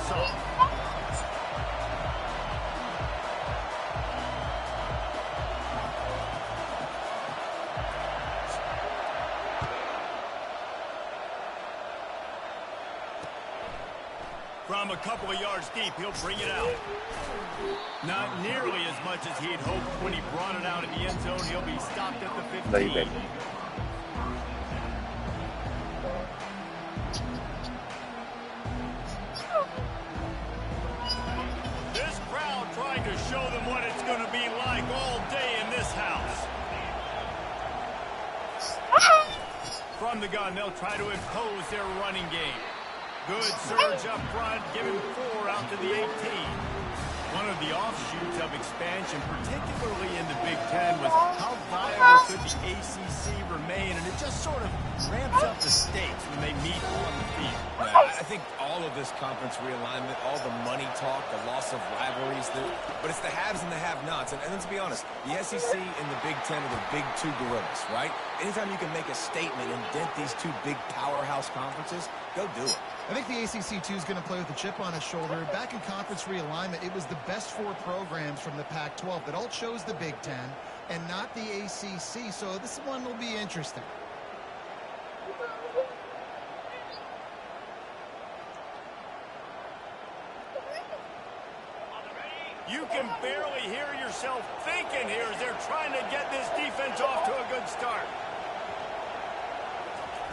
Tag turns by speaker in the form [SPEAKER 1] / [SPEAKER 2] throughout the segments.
[SPEAKER 1] this off. From a couple of yards deep, he'll bring it out. Not nearly as much as he'd hoped when he brought it out in the end zone. He'll be stopped at the 15. This crowd trying to show them what it's going to be like all day in this house. From the gun, they'll try to impose their running game. Good surge up front, giving 4 out to the 18. One of the offshoots of expansion, particularly in the Big Ten, was how viable could the ACC remain, and it just sort of ramps up the stakes when they meet on the field.
[SPEAKER 2] I think all of this conference realignment, all the money talk, the loss of rivalries, but it's the haves and the have-nots. And let's be honest, the SEC and the Big Ten are the big two gorillas, right? Anytime you can make a statement and dent these two big powerhouse conferences, go do it.
[SPEAKER 3] I think the ACC, too, is going to play with a chip on his shoulder. Back in conference realignment, it was the best 4 programs from the Pac-12 that all chose the Big Ten and not the ACC, so this one will be interesting.
[SPEAKER 1] You can barely hear yourself thinking here as they're trying to get this defense off to a good start.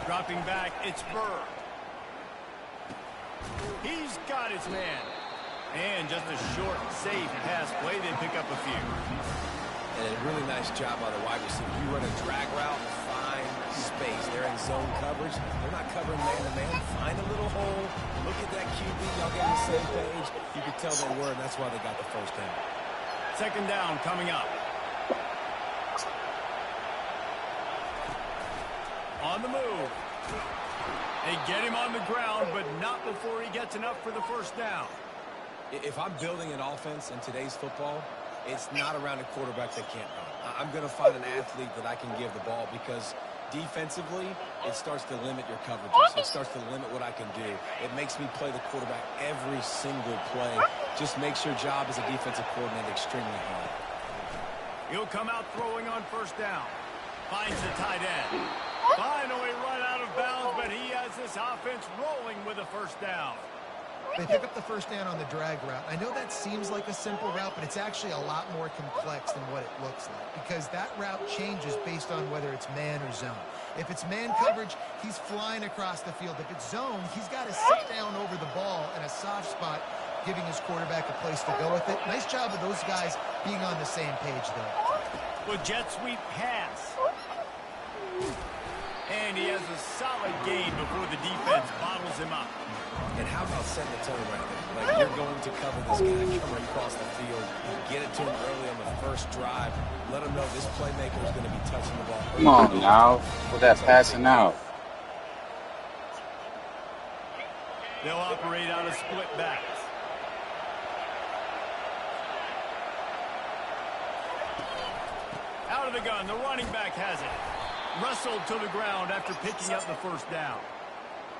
[SPEAKER 1] Dropping back, it's Burr. He's got his man. And just a short, safe pass play. They pick up a few.
[SPEAKER 2] And a really nice job by the wide receiver. You run a drag route, find space. They're in zone coverage. They're not covering man-to-man. Find a little hole. Look at that QB. Y'all get on the same page. You can tell they were, and that's why they got the first down.
[SPEAKER 1] Second down coming up. On the move. They get him on the ground, but not before he gets enough for the first down.
[SPEAKER 2] If I'm building an offense in today's football, it's not around a quarterback that can't run. I'm going to find an athlete that I can give the ball because defensively, it starts to limit your coverages. It starts to limit what I can do. It makes me play the quarterback every single play. Just makes your job as a defensive coordinator extremely hard.
[SPEAKER 1] He'll come out throwing on first down. Finds the tight end. Finally run out of bounds, but he has this offense rolling with a first down.
[SPEAKER 3] They pick up the first down on the drag route. I know that seems like a simple route, but it's actually a lot more complex than what it looks like because that route changes based on whether it's man or zone. If it's man coverage, he's flying across the field. If it's zone, he's got to sit down over the ball in a soft spot, giving his quarterback a place to go with it. Nice job of those guys being on the same page there.
[SPEAKER 1] With jet sweep pass. And he has a solid gain before the defense bottles him up.
[SPEAKER 2] And how about setting the tone right there? Like, you're going to cover this guy coming across the field. Get it to him early on the first drive. Let him know this playmaker is going to be touching the ball.
[SPEAKER 4] Come on now, with that passing out.
[SPEAKER 1] They'll operate out of split backs. Out of the gun, the running back has it. Wrestled to the ground after picking up the first down.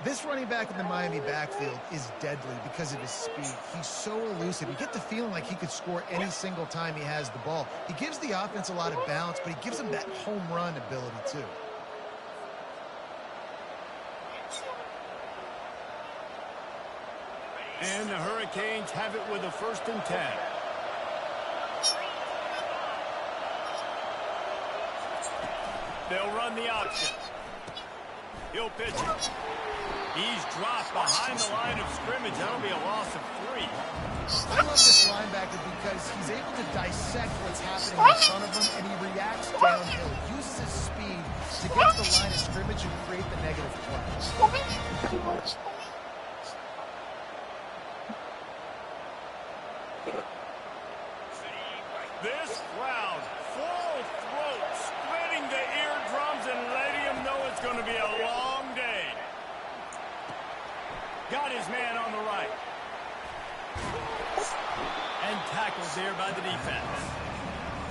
[SPEAKER 3] This running back in the Miami backfield is deadly because of his speed. He's so elusive. You get the feeling like he could score any single time he has the ball. He gives the offense a lot of balance, but he gives them that home run ability too.
[SPEAKER 1] And the Hurricanes have it with a 1st and 10. They'll run the option. He'll pitch it. He's dropped behind the line of scrimmage. That'll be a loss of 3.
[SPEAKER 3] I love this linebacker because he's able to dissect what's happening in front of him, and he reacts downhill. Uses his speed to get to the line of scrimmage and create the negative play.
[SPEAKER 1] This crowd, full throat, splitting the eardrums and letting him know it's going to be a long day. Got his man on the right. And tackled there by the defense.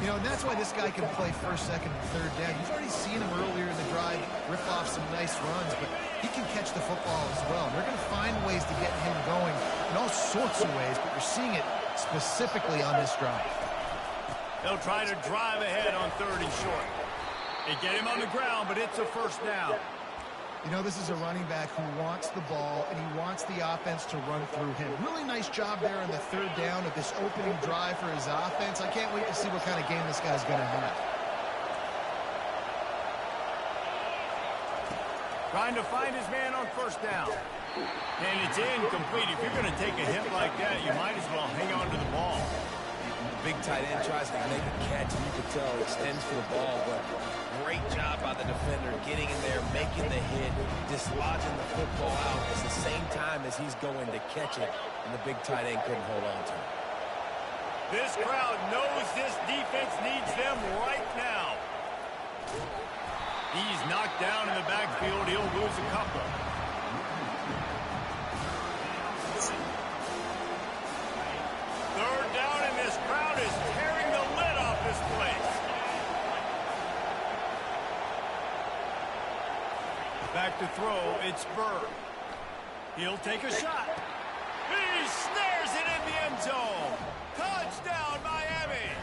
[SPEAKER 3] You know, and that's why this guy can play first, second, and third down. You've already seen him earlier in the drive rip off some nice runs, but he can catch the football as well. They're going to find ways to get him going in all sorts of ways, but you're seeing it specifically on this drive.
[SPEAKER 1] They'll try to drive ahead on 3rd and short. They get him on the ground, but it's a first down.
[SPEAKER 3] You know, this is a running back who wants the ball, and he wants the offense to run through him. Really nice job there on the 3rd down of this opening drive for his offense. I can't wait to see what kind of game this guy's going to have.
[SPEAKER 1] Trying to find his man on 1st down. And it's incomplete. If you're going to take a hit like that, you might as well hang on to the ball.
[SPEAKER 2] Big tight end tries to make a catch, and you can tell extends for the ball, but great job by the defender getting in there, making the hit, dislodging the football out at the same time as he's going to catch it, and the big tight end couldn't hold on to it.
[SPEAKER 1] This crowd knows this defense needs them right now. He's knocked down in the backfield. He'll lose a couple. Third down, and this crowd is tearing the lid off this place. Back to throw, it's Burr. He'll take a shot. He snares it in the end zone. Touchdown, Miami.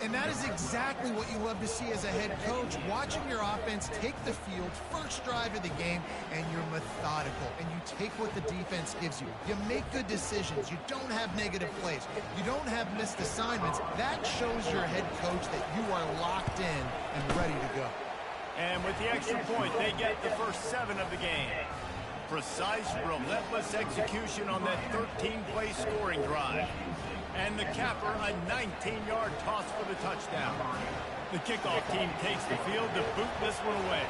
[SPEAKER 3] And that is exactly what you love to see as a head coach, watching your offense take the field, first drive of the game, and you're methodical, and you take what the defense gives you. You make good decisions. You don't have negative plays. You don't have missed assignments. That shows your head coach that you are locked in and ready to go.
[SPEAKER 1] And with the extra point, they get the first 7 of the game. Precise, relentless execution on that 13-play scoring drive. And the capper, a 19-yard toss for the touchdown. The kickoff team takes the field to boot this one away.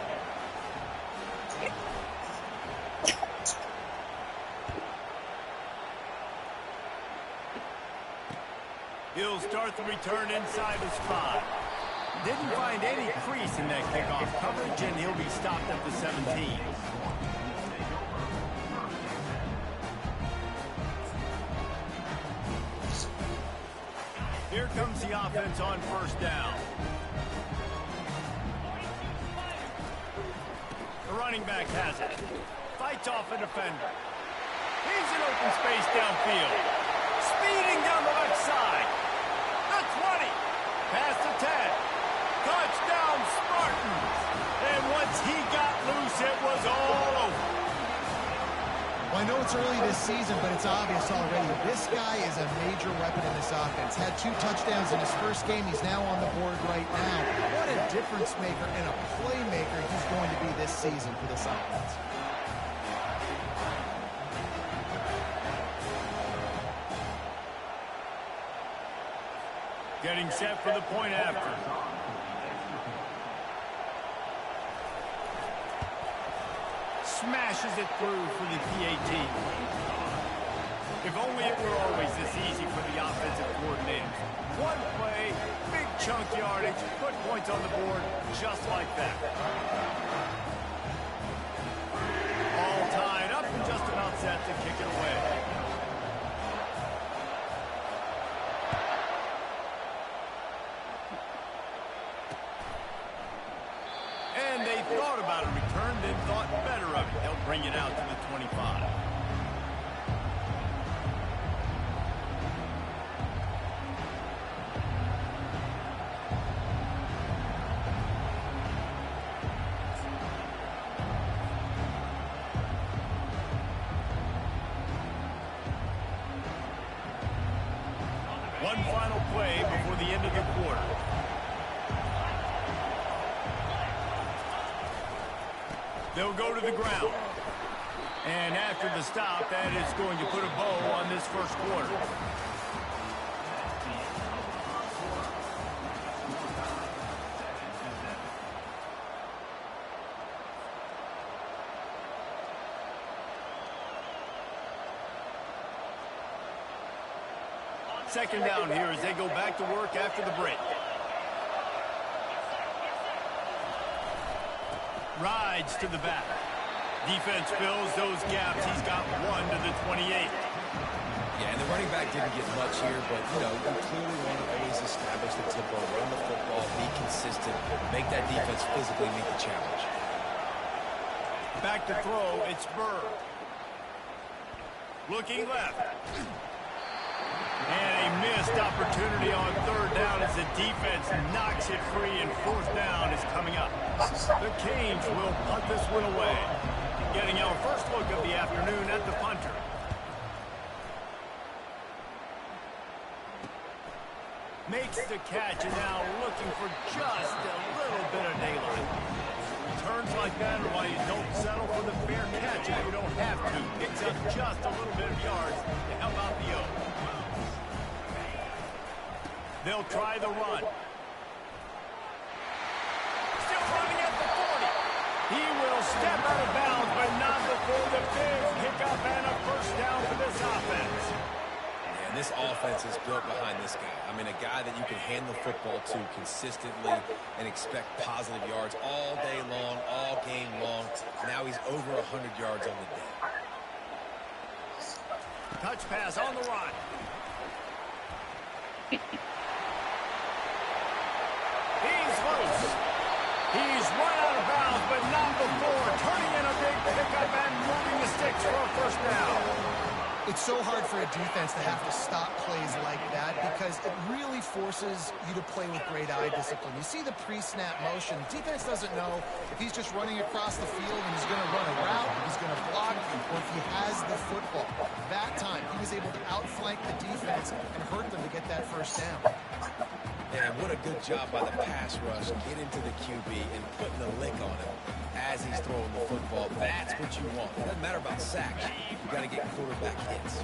[SPEAKER 1] He'll start the return inside his 5. Didn't find any crease in that kickoff coverage, and he'll be stopped at the 17. Here comes the offense on 1st down. The running back has it. Fights off a defender. He's in open space downfield. Speeding down the left side. The 20. Past the 10. Touchdown, Spartans. And once he got loose, it was all over.
[SPEAKER 3] Well, I know it's early this season, but it's obvious already. This guy is a major weapon in this offense. Had 2 touchdowns in his first game. He's now on the board right now. What a difference maker and a playmaker he's going to be this season for this offense.
[SPEAKER 1] Getting set for the point after. Smashes it through for the PAT. If only it were always this easy for the offensive coordinators. One play, big chunk yardage, put points on the board just like that. All tied up and just about set to kick it away. And they thought about a return, then thought better of it. They'll bring it out to the 25. One final play before the end of the quarter. They'll go to the ground. And after the stop, that is going to put a bow on this first quarter. Second down here as they go back to work after the break. Rides to the back. Defense fills those gaps. He's got 1 to the 28.
[SPEAKER 2] Yeah, and the running back didn't get much here, but, you know, you clearly want to always establish the tempo, run the football, be consistent, make that defense physically meet the challenge.
[SPEAKER 1] Back to throw, it's Burr. Looking left. And a missed opportunity on third down as the defense knocks it free, and fourth down is coming up. The Canes will punt this one away. Getting our first look of the afternoon at the punter. Makes the catch, and now looking for just a little bit of daylight. Turns like that are why you don't settle for the fair catch if you don't have to. Picks up just a little bit of yards to help out the O. They'll try the run. Still running at the 40. He will step out of bounds, but not before the big pickup and a first down for this offense.
[SPEAKER 2] And this offense is built behind this guy. I mean, a guy that you can hand the football to consistently and expect positive yards all day long, all game long. Now he's over 100 yards on the day.
[SPEAKER 1] Touch pass on the run. He's loose. He's run out of bounds, but not before turning in a big pickup and moving the sticks for a first down.
[SPEAKER 3] It's so hard for a defense to have to stop plays like that because it really forces you to play with great eye discipline. You see the pre-snap motion. Defense doesn't know if he's just running across the field and he's going to run a route, if he's going to block, or if he has the football. That time, he was able to outflank the defense and hurt them to get that first down.
[SPEAKER 2] And what a good job by the pass rush. Get into the QB and putting the lick on him as he's throwing the football. That's what you want. It doesn't matter about sacks. You got to get quarterback hits.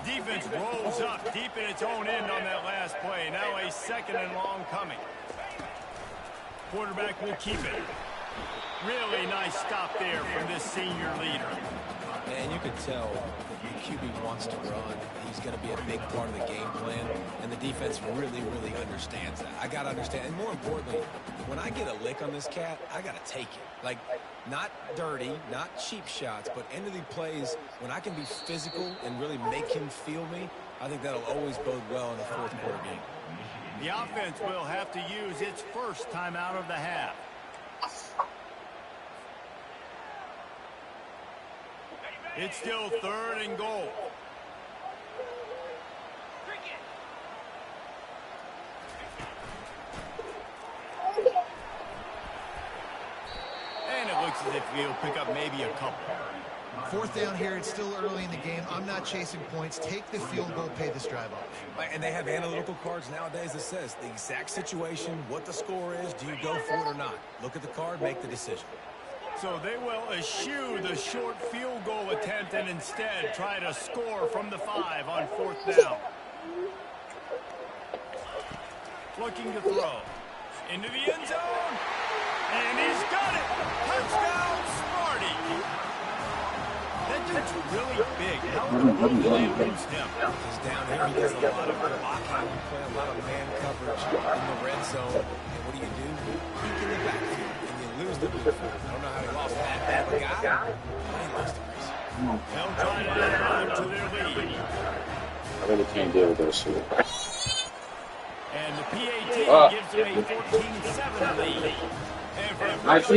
[SPEAKER 1] Defense rolls up deep in its own end on that last play. Now a second and long coming. Quarterback will keep it. Really nice stop there from this senior leader.
[SPEAKER 2] And you can tell the QB wants to run. He's going to be a big part of the game plan, and the defense really, really understands that. I got to understand, and more importantly, when I get a lick on this cat, I got to take it. Like, not dirty, not cheap shots, but end of the plays, when I can be physical and really make him feel me, I think that'll always bode well in the fourth quarter game.
[SPEAKER 1] The offense will have to use its first time out of the half. It's still third and goal. And it looks as if he'll pick up maybe a couple.
[SPEAKER 3] Fourth down here, it's still early in the game. I'm not chasing points. Take the field goal, pay this drive off.
[SPEAKER 2] And they have analytical cards nowadays that says the exact situation, what the score is, do you go for it or not? Look at the card, make the decision.
[SPEAKER 1] So they will eschew the short field goal attempt and instead try to score from the 5 on fourth down. Looking to throw. Into the end zone. And he's got it. Touchdown, Smarty. That dude's really big. How do they lose him?
[SPEAKER 2] He's down here. He does a lot of blocking. We play a lot of man coverage in the red zone. And what do? Peek in the backfield. Lose the ball. I don't know how he lost that bad of a guy. But he lost the race.
[SPEAKER 1] They'll try to add on to their lead.
[SPEAKER 4] I really can't deal with that shit.
[SPEAKER 1] And the PAT gives them a 14-7 lead. And for the let's go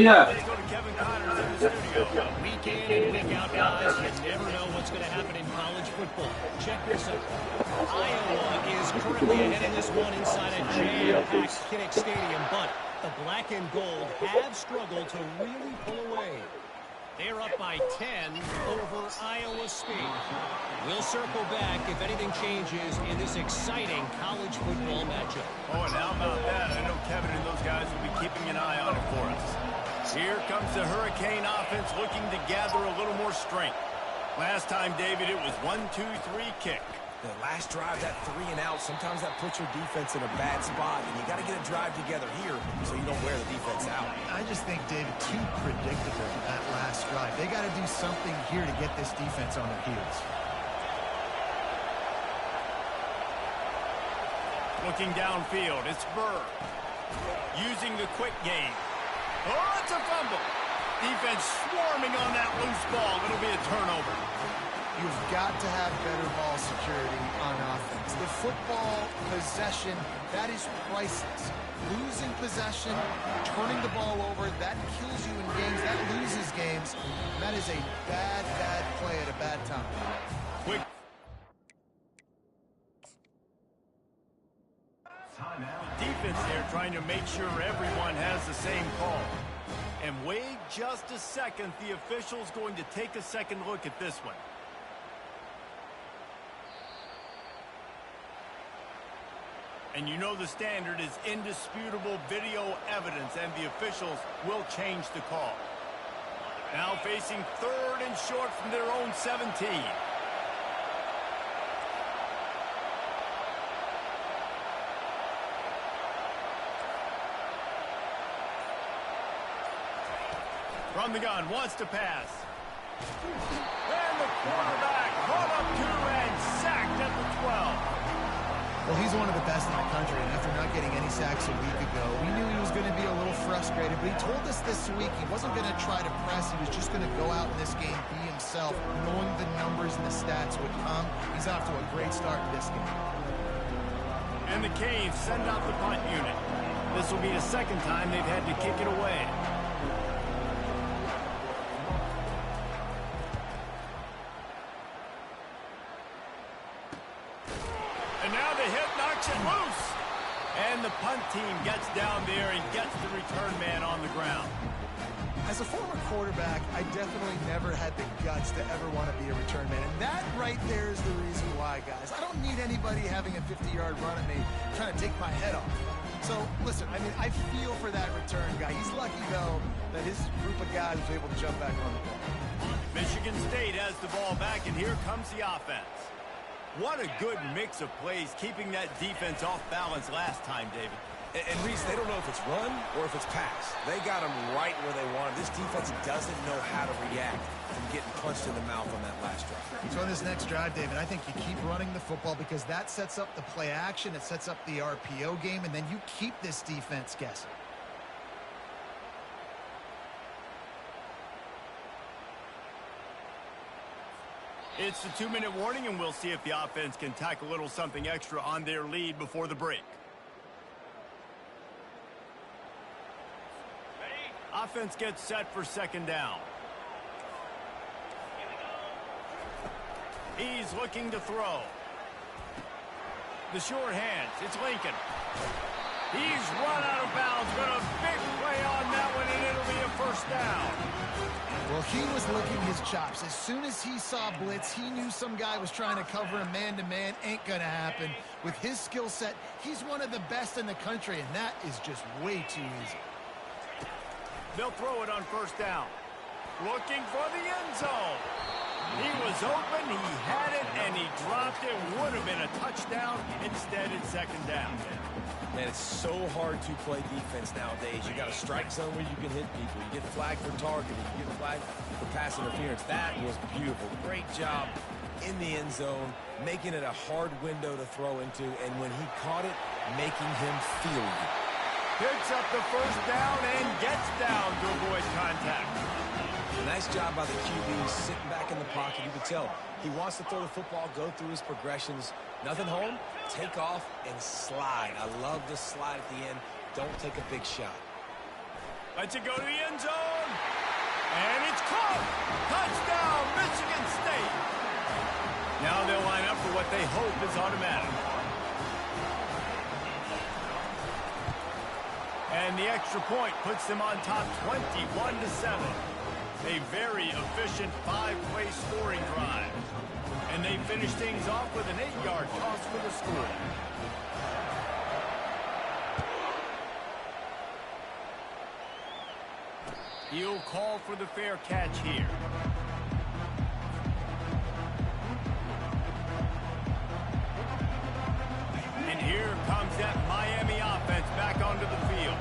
[SPEAKER 1] to Kevin Connors in the studio.
[SPEAKER 5] Week in and week out, guys, you never know what's going to happen in college football. Check this out. Iowa is currently ahead in this one inside a jam-packed Kinnick Stadium, but the black and gold have struggled to really pull away. They're up by 10 over Iowa State. We'll circle back if anything changes in this exciting college football matchup.
[SPEAKER 1] Oh, and how about that? I know Kevin and those guys will be keeping an eye on it for us. Here comes the Hurricane offense looking to gather a little more strength. Last time, David, it was 1-2-3 kick.
[SPEAKER 2] The last drive, that 3 and out, sometimes that puts your defense in a bad spot, and you got to get a drive together here so you don't wear the defense out.
[SPEAKER 3] I just think, David, too predictable that last drive. They got to do something here to get this defense on their heels.
[SPEAKER 1] Looking downfield, it's Burr. Using the quick game. Oh, it's a fumble. Defense swarming on that loose ball. It'll be a turnover.
[SPEAKER 3] You've got to have better ball security on offense. The football possession, that is priceless. Losing possession, turning the ball over, that kills you in games, that loses games. That is a bad, bad play at a bad time.
[SPEAKER 1] Quick. Defense there trying to make sure everyone has the same call. And wait just a second. The official's going to take a second look at this one. And you know the standard is indisputable video evidence, and the officials will change the call. Now facing 3rd and short from their own 17. From the gun, wants to pass. And the quarterback brought up 2 and sacked at the 12.
[SPEAKER 3] Well, he's one of the best in the country, and after not getting any sacks a week ago, we knew he was going to be a little frustrated, but he told us this week he wasn't going to try to press. He was just going to go out in this game, be himself, knowing the numbers and the stats would come. He's off to a great start in this game.
[SPEAKER 1] And the Canes send out the punt unit. This will be the second time they've had to kick it away. And the punt team gets down there and gets the return man on the ground.
[SPEAKER 3] As a former quarterback, I definitely never had the guts to ever want to be a return man. And that right there is the reason why, guys. I don't need anybody having a 50-yard run at me trying to take my head off. So, listen, I mean, I feel for that return guy. He's lucky, though, that his group of guys was able to jump back on the ball.
[SPEAKER 1] Michigan State has the ball back, and here comes the offense. What a good mix of plays, keeping that defense off balance last time, David.
[SPEAKER 2] And Reese, they don't know if it's run or if it's pass. They got them right where they want them. This defense doesn't know how to react from getting punched in the mouth on that last drive.
[SPEAKER 3] So on this next drive, David, I think you keep running the football because that sets up the play action, it sets up the RPO game, and then you keep this defense guessing.
[SPEAKER 1] It's the 2-minute warning, and we'll see if the offense can tack a little something extra on their lead before the break. Ready? Offense gets set for 2nd down. He's looking to throw. The short hands. It's Lincoln. He's run out of bounds, but a big play on that one, and it'll be a 1st down.
[SPEAKER 3] Well, he was licking his chops. As soon as he saw blitz, he knew some guy was trying to cover him man-to-man. Ain't gonna happen. With his skill set, he's one of the best in the country, and that is just way too easy.
[SPEAKER 1] They'll throw it on 1st down. Looking for the end zone. He was open, he had it, and he dropped it. Would have been a touchdown. Instead, it's 2nd down.
[SPEAKER 2] Man, it's so hard to play defense nowadays. You got a strike zone where you can hit people. You get flagged for targeting. You get flagged for pass interference. That was beautiful. Great job in the end zone, making it a hard window to throw into, and when he caught it, making him feel it.
[SPEAKER 1] Picks up the 1st down and gets down to avoid contact.
[SPEAKER 2] Nice job by the QB, sitting back in the pocket. You can tell he wants to throw the football, go through his progressions. Nothing home, take off and slide. I love the slide at the end. Don't take a big shot.
[SPEAKER 1] Lets it go to the end zone. And it's caught. Touchdown, Michigan State. Now they'll line up for what they hope is automatic. And the extra point puts them on top 21-7. A very efficient 5-play scoring drive. And they finish things off with an 8-yard toss for the score. He'll call for the fair catch here. And here comes that Miami offense back onto the field.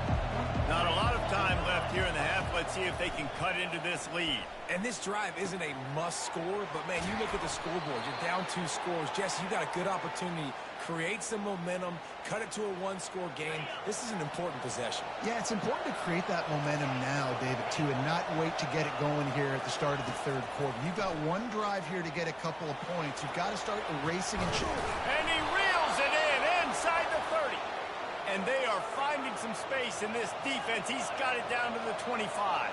[SPEAKER 1] Not a lot of time left here in the half. Let's see if they can cut into this lead.
[SPEAKER 2] And this drive isn't a must score, but man, you look at the scoreboard. You're down 2 scores. Jesse, you got a good opportunity. Create some momentum. Cut it to a 1-score game. This is an important possession.
[SPEAKER 3] Yeah, it's important to create that momentum now, David, too, and not wait to get it going here at the start of the 3rd quarter. You've got 1 drive here to get a couple of points. You've got to start erasing and choking.
[SPEAKER 1] And he reels it in inside the 30. And they are finding some space in this defense. He's got it down to the 25.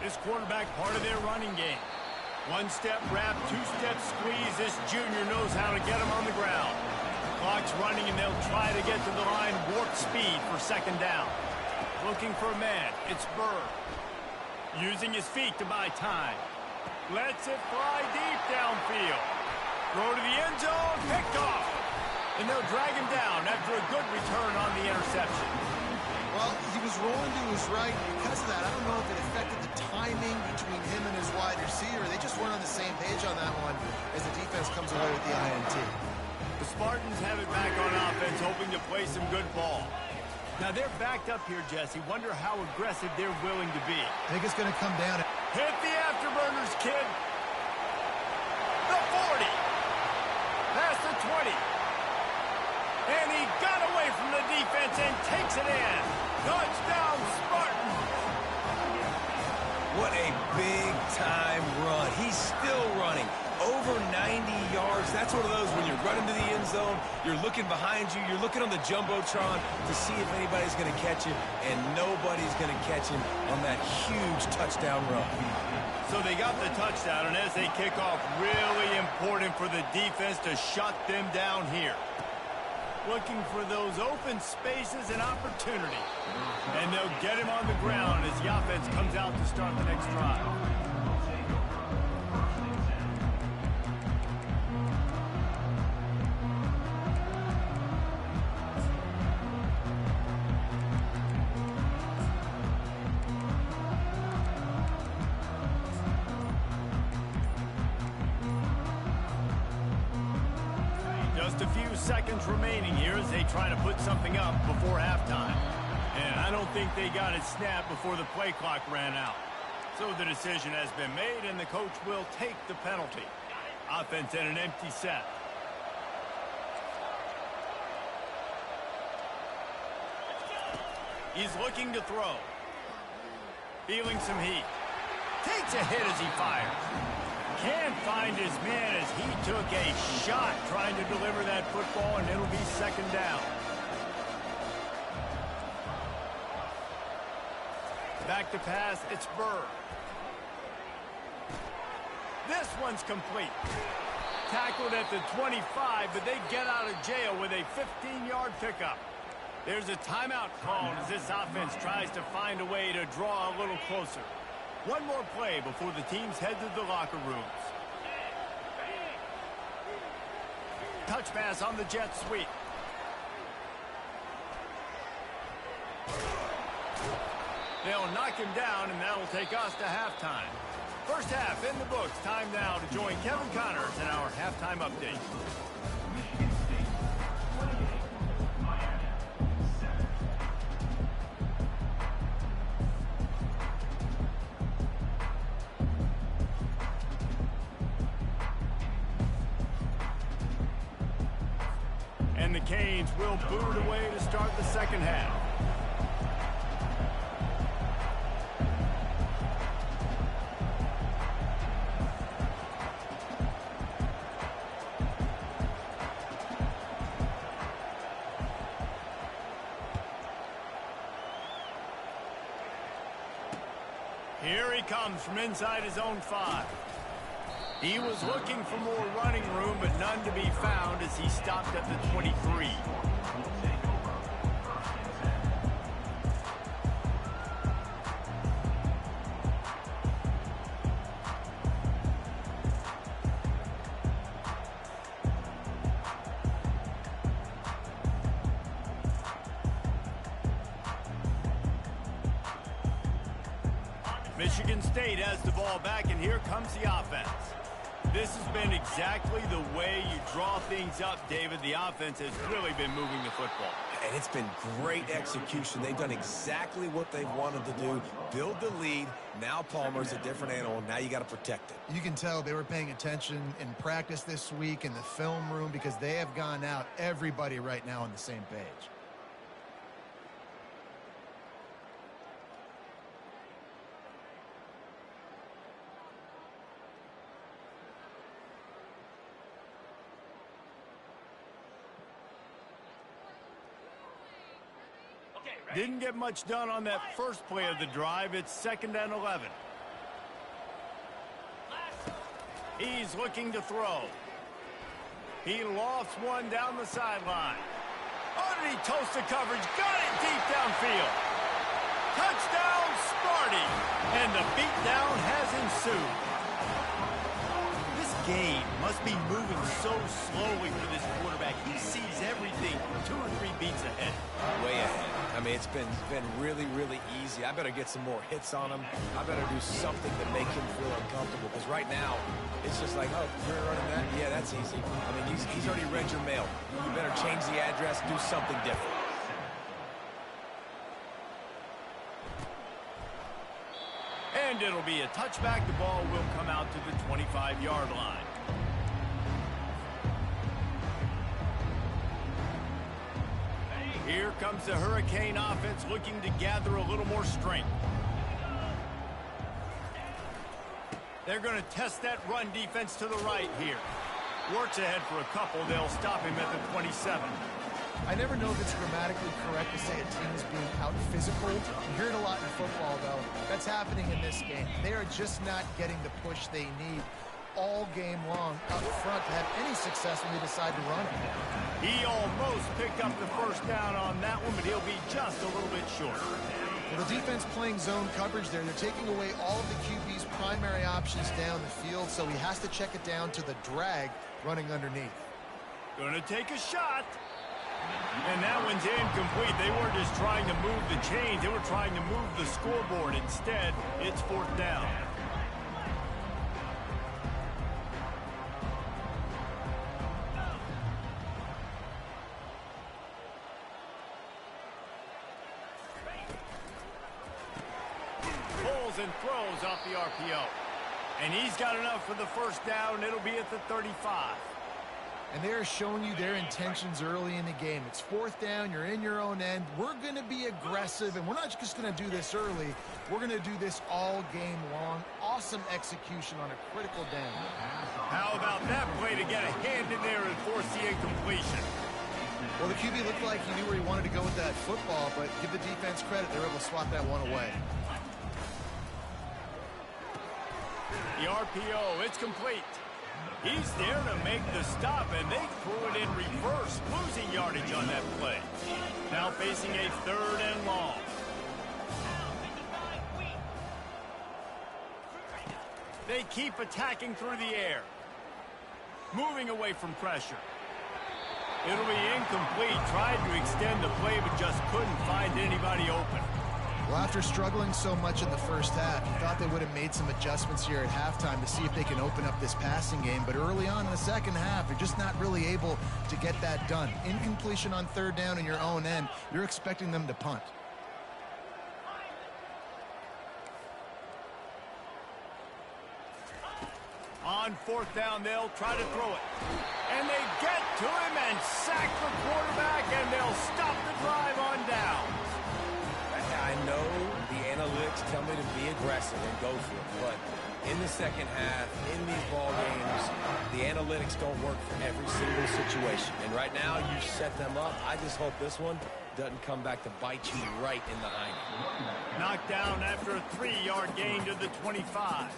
[SPEAKER 1] This quarterback part of their running game. One-step wrap, two-step squeeze. This junior knows how to get him on the ground. Clock's running, and they'll try to get to the line warp speed for second down. Looking for a man. It's Burr. Using his feet to buy time. Lets it fly deep downfield. Throw to the end zone. Picked off. And they'll drag him down after a good return on the interception.
[SPEAKER 3] Well, he was rolling to his right. Because of that, I don't know if it affected the timing between him and his wide receiver. They just weren't on the same page on that one as the defense comes away with the INT.
[SPEAKER 1] The Spartans have it back on offense, hoping to play some good ball. Now, they're backed up here, Jesse. Wonder how aggressive they're willing to be.
[SPEAKER 3] I think it's going to come down to...
[SPEAKER 1] Hit the afterburners, kid. The 40. Past the 20. And he got away from the defense and takes it in. Touchdown, Spartans.
[SPEAKER 2] What a big-time run. He's still running. Over 90 yards. That's one of those when you're running to the end zone, you're looking behind you, you're looking on the Jumbotron to see if anybody's going to catch him, and nobody's going to catch him on that huge touchdown run.
[SPEAKER 1] So they got the touchdown, and as they kick off, really important for the defense to shut them down here. Looking for those open spaces and opportunity. And they'll get him on the ground as the offense comes out to start the next drive. Just a few seconds remaining here as they try to put something up before halftime. And I don't think they got it snapped before the play clock ran out. So the decision has been made, and the coach will take the penalty. Offense in an empty set. He's looking to throw. Feeling some heat. Takes a hit as he fires. Can't find his man as he took a shot trying to deliver that football, and it'll be second down. Back to pass, it's Burr. This one's complete. Tackled at the 25, but they get out of jail with a 15-yard pickup. There's a timeout called as this offense tries to find a way to draw a little closer. One more play before the teams head to the locker rooms. Touch pass on the jet sweep. They'll knock him down, and that'll take us to halftime. First half in the books. Time now to join Kevin Connors in our halftime update. And the Canes will boot it away to start the second half. Here he comes from inside his own 5. He was looking for more running room, but none to be found as he stopped at the 23. Michigan State has the ball back, and here comes the offense. This has been exactly the way you draw things up, David. The offense has really been moving the football.
[SPEAKER 2] And it's been great execution. They've done exactly what they've wanted to do. Build the lead. Now Palmer's a different animal. Now you got to protect it.
[SPEAKER 3] You can tell they were paying attention in practice this week in the film room because they have gone out, everybody right now on the same page.
[SPEAKER 1] Didn't get much done on that first play of the drive. It's 2nd and 11. He's looking to throw. He lofts one down the sideline. Underneath toast the coverage. Got it deep downfield. Touchdown, Sparty. And the beatdown has ensued. This game must be moving so slowly for this quarterback. He sees everything 2 or 3 beats ahead.
[SPEAKER 2] Way ahead. I mean, it's been really, really easy. I better get some more hits on him. I better do something to make him feel uncomfortable. Because right now, it's just like, oh, you're running that? Yeah, that's easy. I mean, he's already read your mail. You better change the address, do something different.
[SPEAKER 1] And it'll be a touchback. The ball will come out to the 25-yard line. Here comes the Hurricane offense looking to gather a little more strength. They're going to test that run defense to the right here. Works ahead for a couple. They'll stop him at the 27.
[SPEAKER 3] I never know if it's grammatically correct to say a team is being out-physical. You hear it a lot in football, though. That's happening in this game. They are just not getting the push they need all game long up front to have any success when they decide to run it.
[SPEAKER 1] He almost picked up the first down on that one, but he'll be just a little bit short.
[SPEAKER 3] Well, the defense playing zone coverage there. They're taking away all of the QB's primary options down the field, so he has to check it down to the drag running underneath.
[SPEAKER 1] Gonna take a shot. And that one's incomplete. They weren't just trying to move the chains. They were trying to move the scoreboard. Instead, it's 4th down. Pulls and throws off the RPO. And he's got enough for the first down. It'll be at the 35.
[SPEAKER 3] And they're showing you their intentions early in the game. It's 4th down. You're in your own end. We're going to be aggressive, and we're not just going to do this early. We're going to do this all game long. Awesome execution on a critical down.
[SPEAKER 1] How about that play to get a hand in there and force the incompletion?
[SPEAKER 3] Well, the QB looked like he knew where he wanted to go with that football, but give the defense credit. They were able to swat that one away.
[SPEAKER 1] The RPO, it's complete. He's there to make the stop, and they threw it in reverse, losing yardage on that play. Now facing a 3rd and long. They keep attacking through the air. Moving away from pressure. It'll be incomplete. Tried to extend the play, but just couldn't find anybody open.
[SPEAKER 3] Well, after struggling so much in the first half, you thought they would have made some adjustments here at halftime to see if they can open up this passing game. But early on in the second half, they're just not really able to get that done. Incompletion on 3rd down in your own end, you're expecting them to punt.
[SPEAKER 1] On 4th down, they'll try to throw it. And they get to him and sack the quarterback, and they'll stop the drive on down.
[SPEAKER 2] I know the analytics tell me to be aggressive and go for it, but in the second half, in these ball games, the analytics don't work for every single situation. And right now, you set them up. I just hope this one doesn't come back to bite you right in the hiney.
[SPEAKER 1] Knocked down after a 3-yard gain to the 25.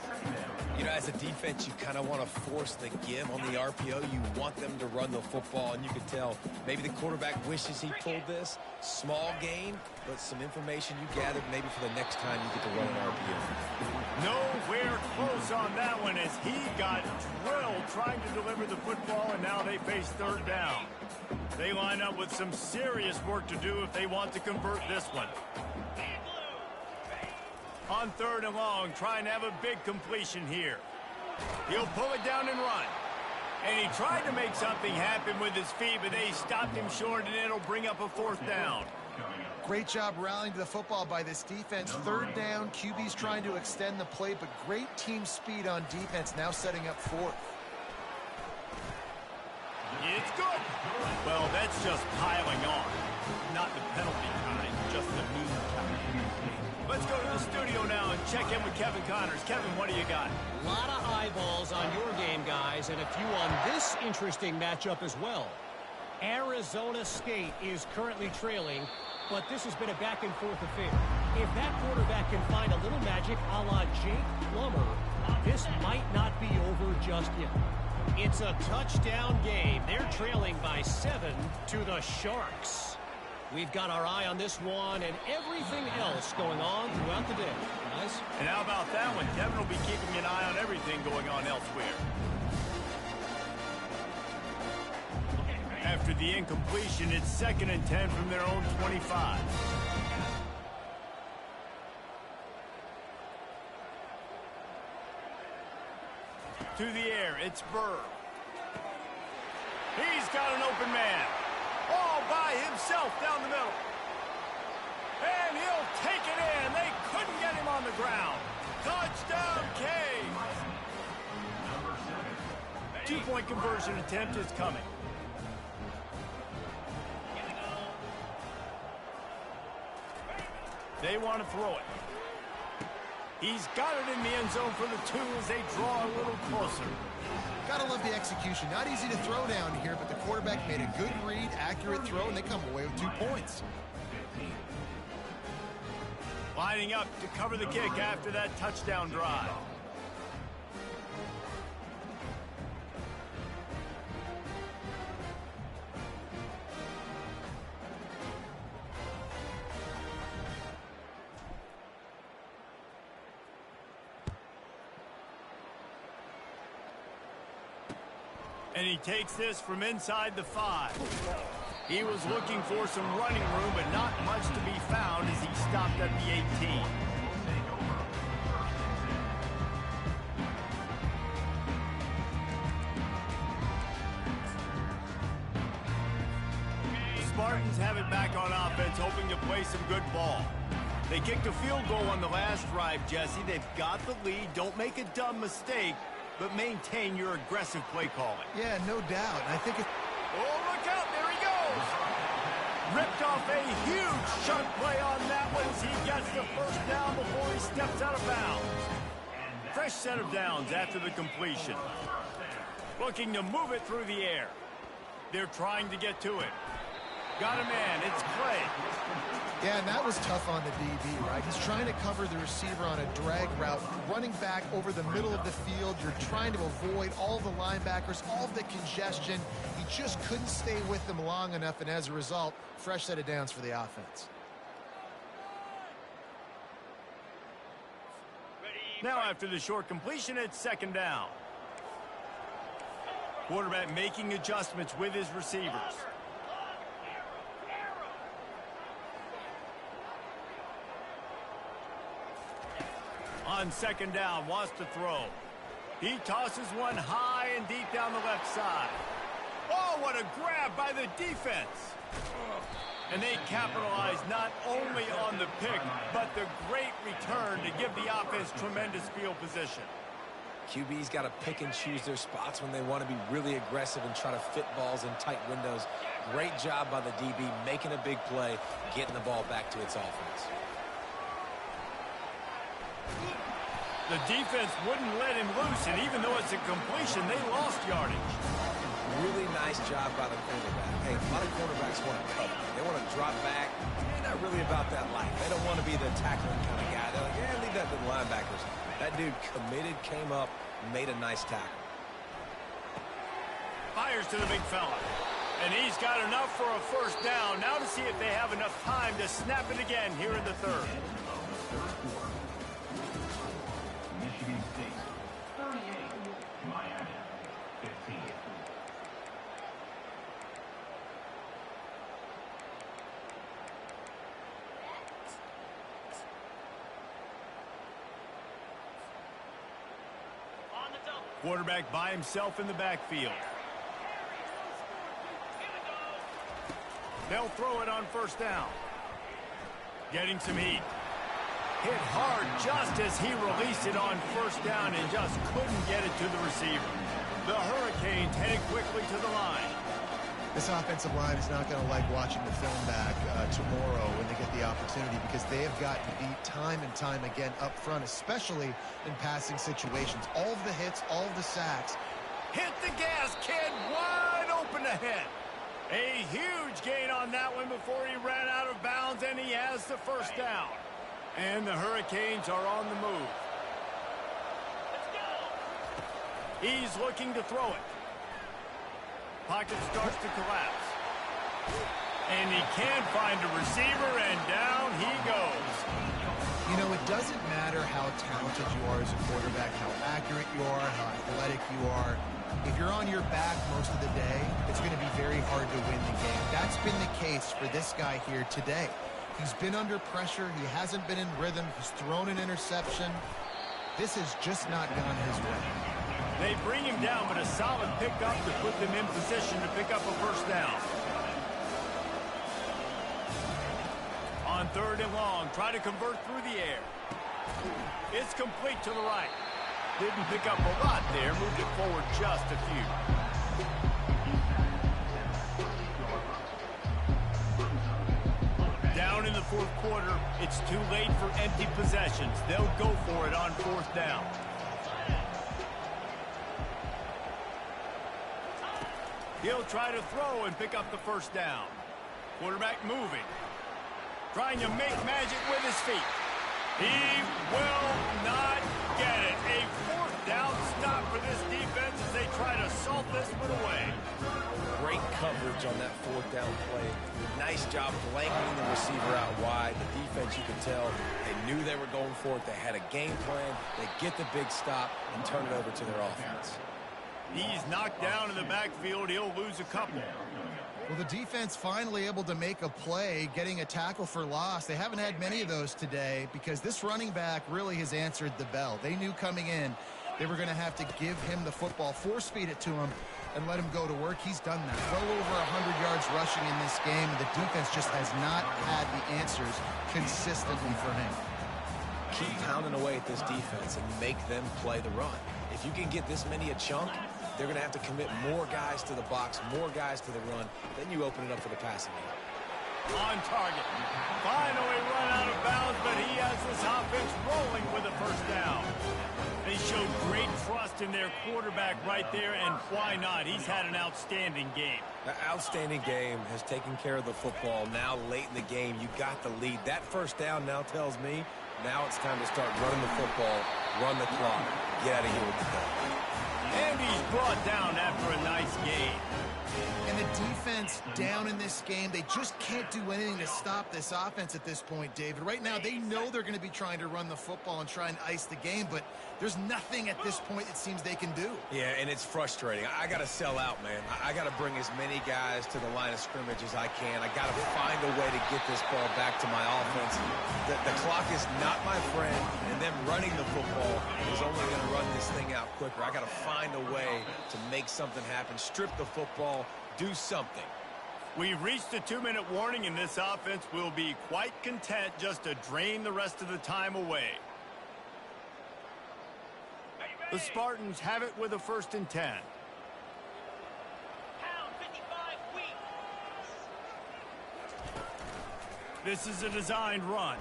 [SPEAKER 2] You know, as a defense, you kind of want to force the give on the RPO. You want them to run the football, and you can tell maybe the quarterback wishes he pulled this. Small gain, but some information you gathered maybe for the next time you get to run an RPO.
[SPEAKER 1] Nowhere close on that one as he got drilled trying to deliver the football, and now they face 3rd down. They line up with some serious work to do if they want to convert this one. On 3rd and long, trying to have a big completion here. He'll pull it down and run. And he tried to make something happen with his feet, but they stopped him short, and it'll bring up a 4th down.
[SPEAKER 3] Great job rallying to the football by this defense. 3rd down, QB's trying to extend the play, but great team speed on defense, now setting up 4th.
[SPEAKER 1] It's good. Well, that's just piling on. Not the penalty kind, just the mean kind. Let's go to the studio now and check in with Kevin Connors. Kevin, what do you got?
[SPEAKER 5] A lot of eyeballs on your game, guys, and a few on this interesting matchup as well. Arizona State is currently trailing, but this has been a back-and-forth affair. If that quarterback can find a little magic a la Jake Plummer, this might not be over just yet. It's a touchdown game. They're trailing by 7 to the Sharks. We've got our eye on this one and everything else going on throughout the day. Nice.
[SPEAKER 1] And how about that one? Devin will be keeping an eye on everything going on elsewhere. After the incompletion, it's 2nd and 10 from their own 25. To the air, it's Burr. He's got an open man. All by himself down the middle. And he'll take it in. They couldn't get him on the ground. Touchdown, Canes. 2-point conversion attempt is coming. They want to throw it. He's got it in the end zone for the 2 as they draw a little closer.
[SPEAKER 3] Gotta love the execution. Not easy to throw down here, but the quarterback made a good read, accurate throw, and they come away with 2 points.
[SPEAKER 1] Lining up to cover the kick after that touchdown drive. And he takes this from inside the 5. He was looking for some running room, but not much to be found as he stopped at the 18. The Spartans have it back on offense, hoping to play some good ball. They kicked a field goal on the last drive, Jesse. They've got the lead. Don't make a dumb mistake, but maintain your aggressive play calling.
[SPEAKER 3] Yeah, no doubt. I think it...
[SPEAKER 1] Oh, look out. There he goes. Ripped off a huge chunk play on that one as he gets the first down before he steps out of bounds. Fresh set of downs after the completion. Looking to move it through the air. They're trying to get to it. Got a man. It's Clay.
[SPEAKER 3] Yeah, and that was tough on the DB, right? He's trying to cover the receiver on a drag route, running back over the middle of the field. You're trying to avoid all the linebackers, all of the congestion. He just couldn't stay with them long enough, and as a result, fresh set of downs for the offense.
[SPEAKER 1] Now after the short completion, it's 2nd down. Quarterback making adjustments with his receivers. On 2nd down, wants to throw. He tosses one high and deep down the left side. Oh, what a grab by the defense. And they capitalize not only on the pick, but the great return to give the offense tremendous field position.
[SPEAKER 2] QB's got to pick and choose their spots when they want to be really aggressive and try to fit balls in tight windows. Great job by the DB making a big play, getting the ball back to its offense.
[SPEAKER 1] The defense wouldn't let him loose, and even though it's a completion, they lost yardage.
[SPEAKER 2] Really nice job by the quarterback. Hey, a lot of quarterbacks want to cover. They want to drop back. They're not really about that life. They don't want to be the tackling kind of guy. They're like, yeah, leave that to the linebackers. That dude committed, came up, made a nice tackle.
[SPEAKER 1] Fires to the big fella. And he's got enough for a first down. Now to see if they have enough time to snap it again here in the 3rd. Quarterback by himself in the backfield. They'll throw it on 1st down. Getting some heat. Hit hard just as he released it on 1st down and just couldn't get it to the receiver. The Hurricanes headed quickly to the line.
[SPEAKER 3] This offensive line is not going to like watching the film back tomorrow when they get the opportunity, because they have gotten beat time and time again up front, especially in passing situations. All of the hits, all of the sacks.
[SPEAKER 1] Hit the gas, kid. Wide open ahead. A huge gain on that one before he ran out of bounds, and he has the first down. And the Hurricanes are on the move. He's looking to throw it. Pocket starts to collapse. And he can't find a receiver, and down he goes.
[SPEAKER 3] You know, it doesn't matter how talented you are as a quarterback, how accurate you are, how athletic you are. If you're on your back most of the day, it's going to be very hard to win the game. That's been the case for this guy here today. He's been under pressure. He hasn't been in rhythm. He's thrown an interception. This has just not gone his way.
[SPEAKER 1] They bring him down, but a solid pickup to put them in position to pick up a first down. On 3rd and long, try to convert through the air. It's complete to the right. Didn't pick up a lot there, moved it forward just a few. Down in the 4th quarter, it's too late for empty possessions. They'll go for it on 4th down. He'll try to throw and pick up the first down. Quarterback moving. Trying to make magic with his feet. He will not get it. A 4th down stop for this defense as they try to salt this one away.
[SPEAKER 2] Great coverage on that 4th down play. Nice job blanketing the receiver out wide. The defense, you could tell, they knew they were going for it. They had a game plan. They get the big stop and turn it over to their offense.
[SPEAKER 1] He's knocked down in the backfield. He'll lose a couple.
[SPEAKER 3] Well, the defense finally able to make a play, getting a tackle for loss. They haven't had many of those today because this running back really has answered the bell. They knew coming in they were going to have to give him the football, force feed it to him, and let him go to work. He's done that. Well over 100 yards rushing in this game, and the defense just has not had the answers consistently for him.
[SPEAKER 2] Keep pounding away at this defense and make them play the run. If you can get this many a chunk, they're going to have to commit more guys to the box, more guys to the run. Then you open it up for the passing game.
[SPEAKER 1] On target. Finally run out of bounds, but he has this offense rolling with a first down. They showed great trust in their quarterback right there, and why not? He's had an outstanding game.
[SPEAKER 2] An outstanding game, has taken care of the football. Now late in the game, you got the lead. That first down now tells me now it's time to start running the football, run the clock, get out of here with the ball.
[SPEAKER 1] And he's brought down after a nice game.
[SPEAKER 3] And the defense down in this game, they just can't do anything to stop this offense at this point, David. Right now, they know they're going to be trying to run the football and try and ice the game, but there's nothing at this point it seems they can do.
[SPEAKER 2] Yeah, and it's frustrating. I got to sell out, man. I got to bring as many guys to the line of scrimmage as I can. I got to find a way to get this ball back to my offense. The clock is not my friend, and them running the football is only going to run this thing out quicker. I got to find a way to make something happen, strip the football, do something.
[SPEAKER 1] We've reached a 2-minute warning, and this offense will be quite content just to drain the rest of the time away. The Spartans have it with a 1st and 10. This is a designed run.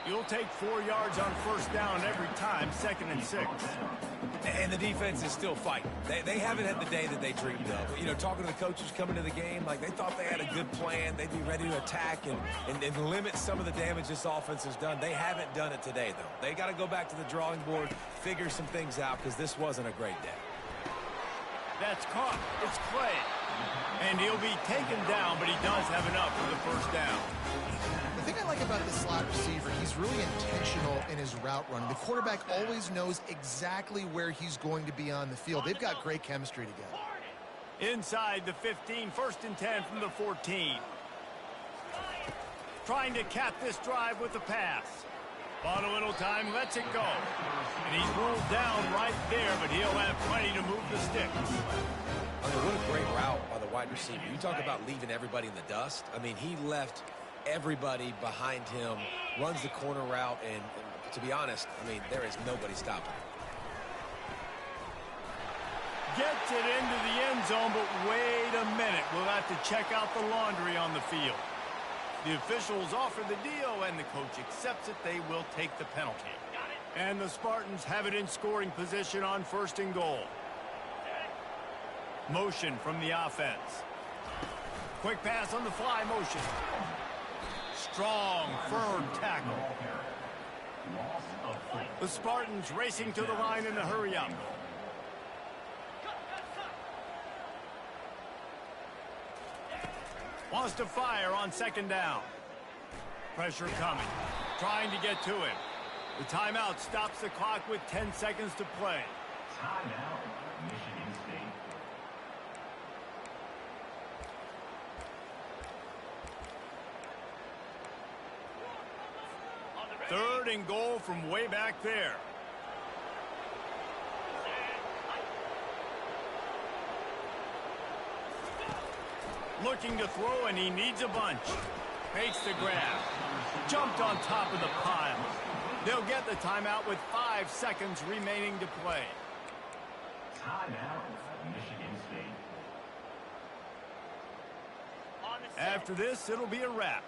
[SPEAKER 1] You'll take 4 yards on 1st down every time, 2nd and 6.
[SPEAKER 2] And the defense is still fighting. They haven't had the day that they dreamed of. You know, talking to the coaches coming to the game, like they thought they had a good plan. They'd be ready to attack and limit some of the damage this offense has done. They haven't done it today, though. They got to go back to the drawing board, figure some things out, because this wasn't a great day.
[SPEAKER 1] That's caught. It's Clay. And he'll be taken down, but he does have enough for the 1st down.
[SPEAKER 3] The thing I like about the slot receiver, he's really intentional in his route running. The quarterback always knows exactly where he's going to be on the field. They've got great chemistry together.
[SPEAKER 1] Inside the 15, 1st and 10 from the 14. Trying to cap this drive with the pass. Bought a little time, lets it go. And he's rolled down right there, but he'll have plenty to move the sticks.
[SPEAKER 2] I mean, what a great route by the wide receiver. You talk about leaving everybody in the dust. I mean, he left everybody behind him, runs the corner route, and to be honest, I mean, there is nobody stopping him.
[SPEAKER 1] Gets it into the end zone, but wait a minute. We'll have to check out the laundry on the field. The officials offer the deal, and the coach accepts it. They will take the penalty. And the Spartans have it in scoring position on 1st and goal. Motion from the offense. Quick pass on the fly motion. Strong, firm tackle. The Spartans racing to the line in a hurry up. Wants to fire on second down. Pressure coming. Trying to get to him. The timeout stops the clock with 10 seconds to play.
[SPEAKER 6] Timeout, Michigan State.
[SPEAKER 1] Third and goal from way back there. Looking to throw, and he needs a bunch. Fakes the grab. Jumped on top of the pile. They'll get the timeout with 5 seconds remaining to play.
[SPEAKER 6] Timeout, Michigan State.
[SPEAKER 1] After this, it'll be a wrap.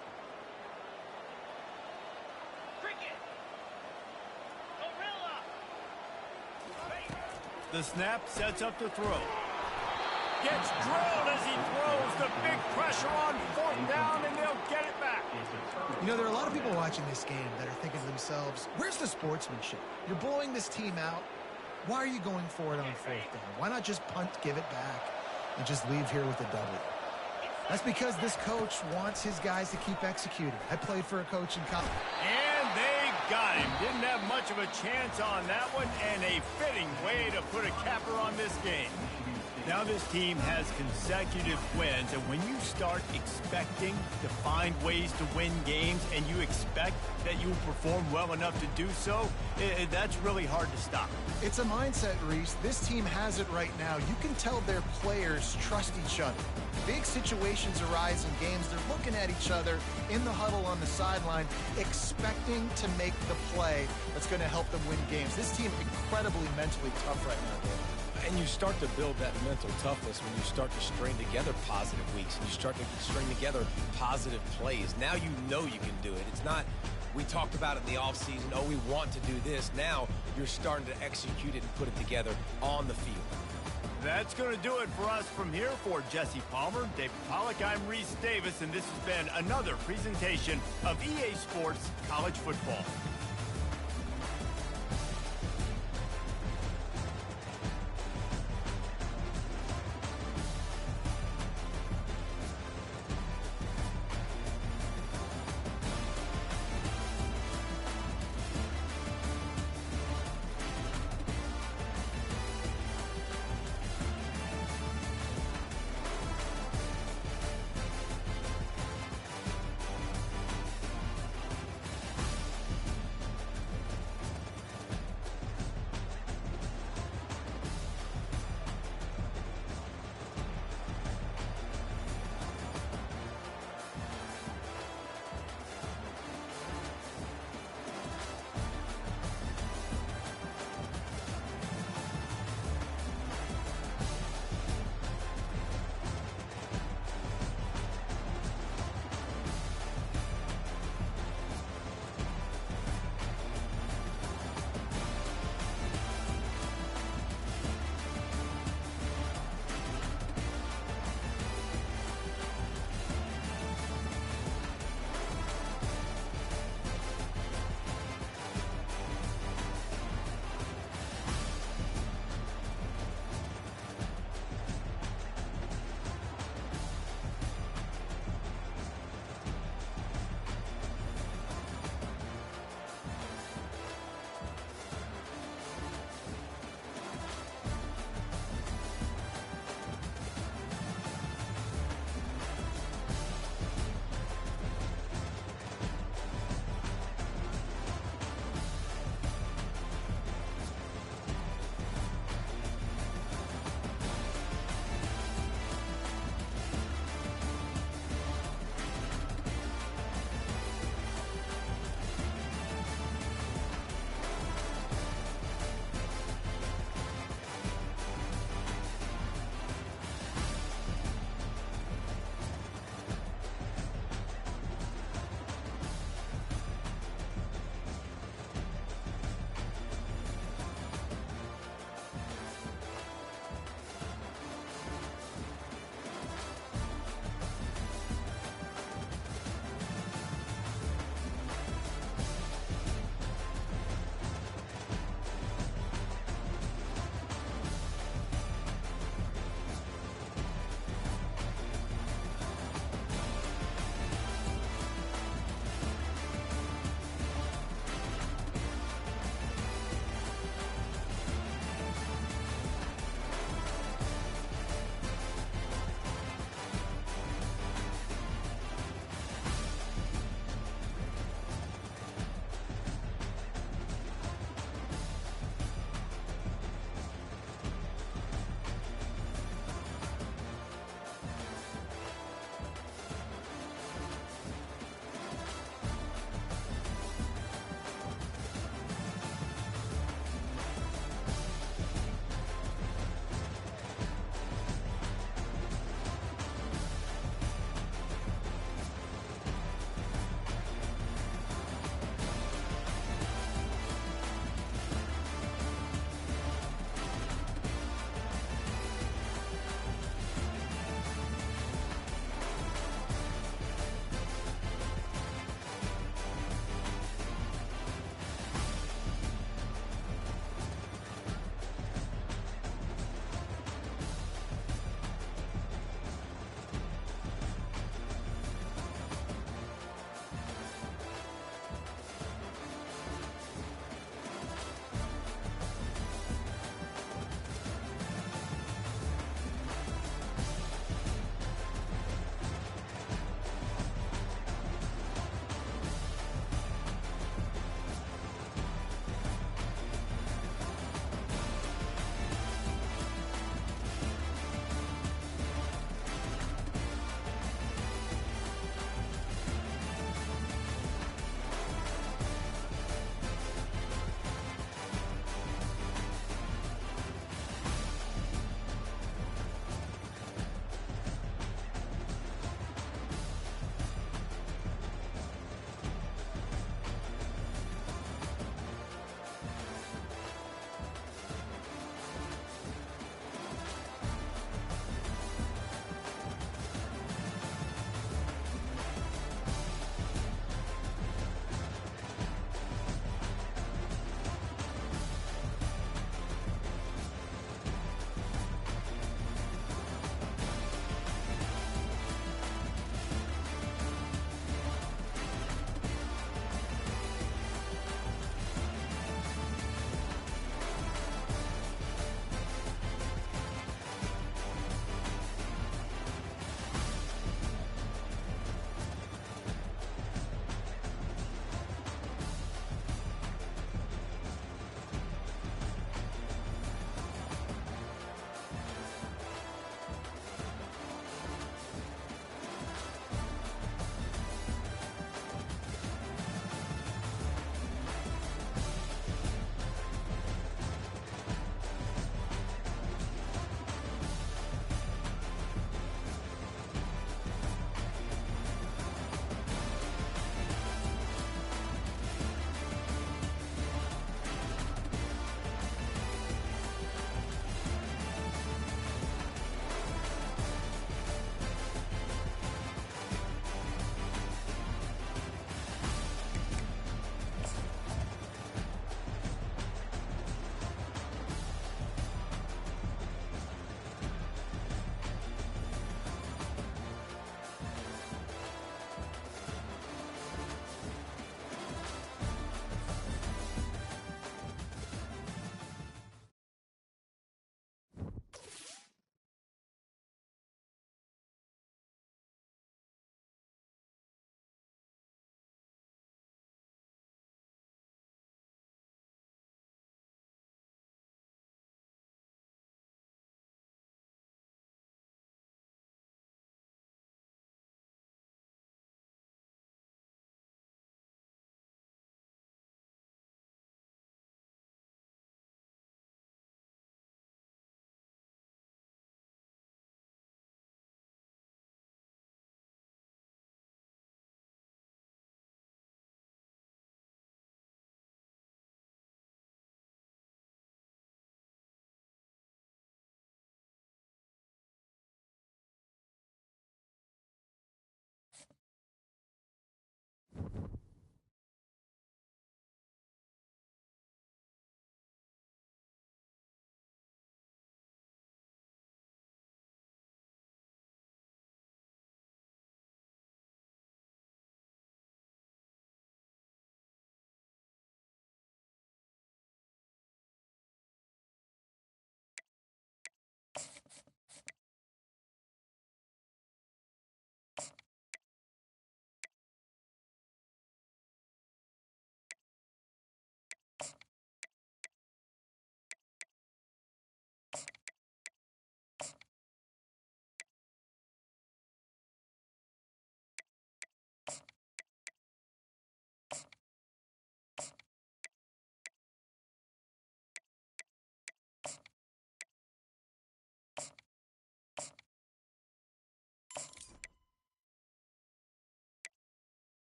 [SPEAKER 1] The snap sets up to throw. Gets drilled as he throws. The big pressure on fourth down, and they'll get it back.
[SPEAKER 3] You know, there are a lot of people watching this game that are thinking to themselves, where's the sportsmanship? You're blowing this team out. Why are you going for it on fourth down? Why not just punt, give it back, and just leave here with a W? That's because this coach wants his guys to keep executing. I played for a coach in college.
[SPEAKER 1] And they got him. Didn't have much of a chance on that one, and a fitting way to put a capper on this game. Now this team has consecutive wins, and when you start expecting to find ways to win games and you expect that you will perform well enough to do so, that's really hard to stop.
[SPEAKER 3] It's a mindset, Reese. This team has it right now. You can tell their players trust each other. Big situations arise in games. They're looking at each other in the huddle on the sideline, expecting to make the play that's going to help them win games. This team incredibly mentally tough right now, Dave.
[SPEAKER 2] And you start to build that mental toughness when you start to string together positive weeks and you start to string together positive plays. Now you know you can do it. It's not, we talked about it in the offseason, oh, we want to do this. Now you're starting to execute it and put it together on the field.
[SPEAKER 1] That's going to do it for us from here. For Jesse Palmer, David Pollack, I'm Reese Davis, and this has been another presentation of EA Sports College Football.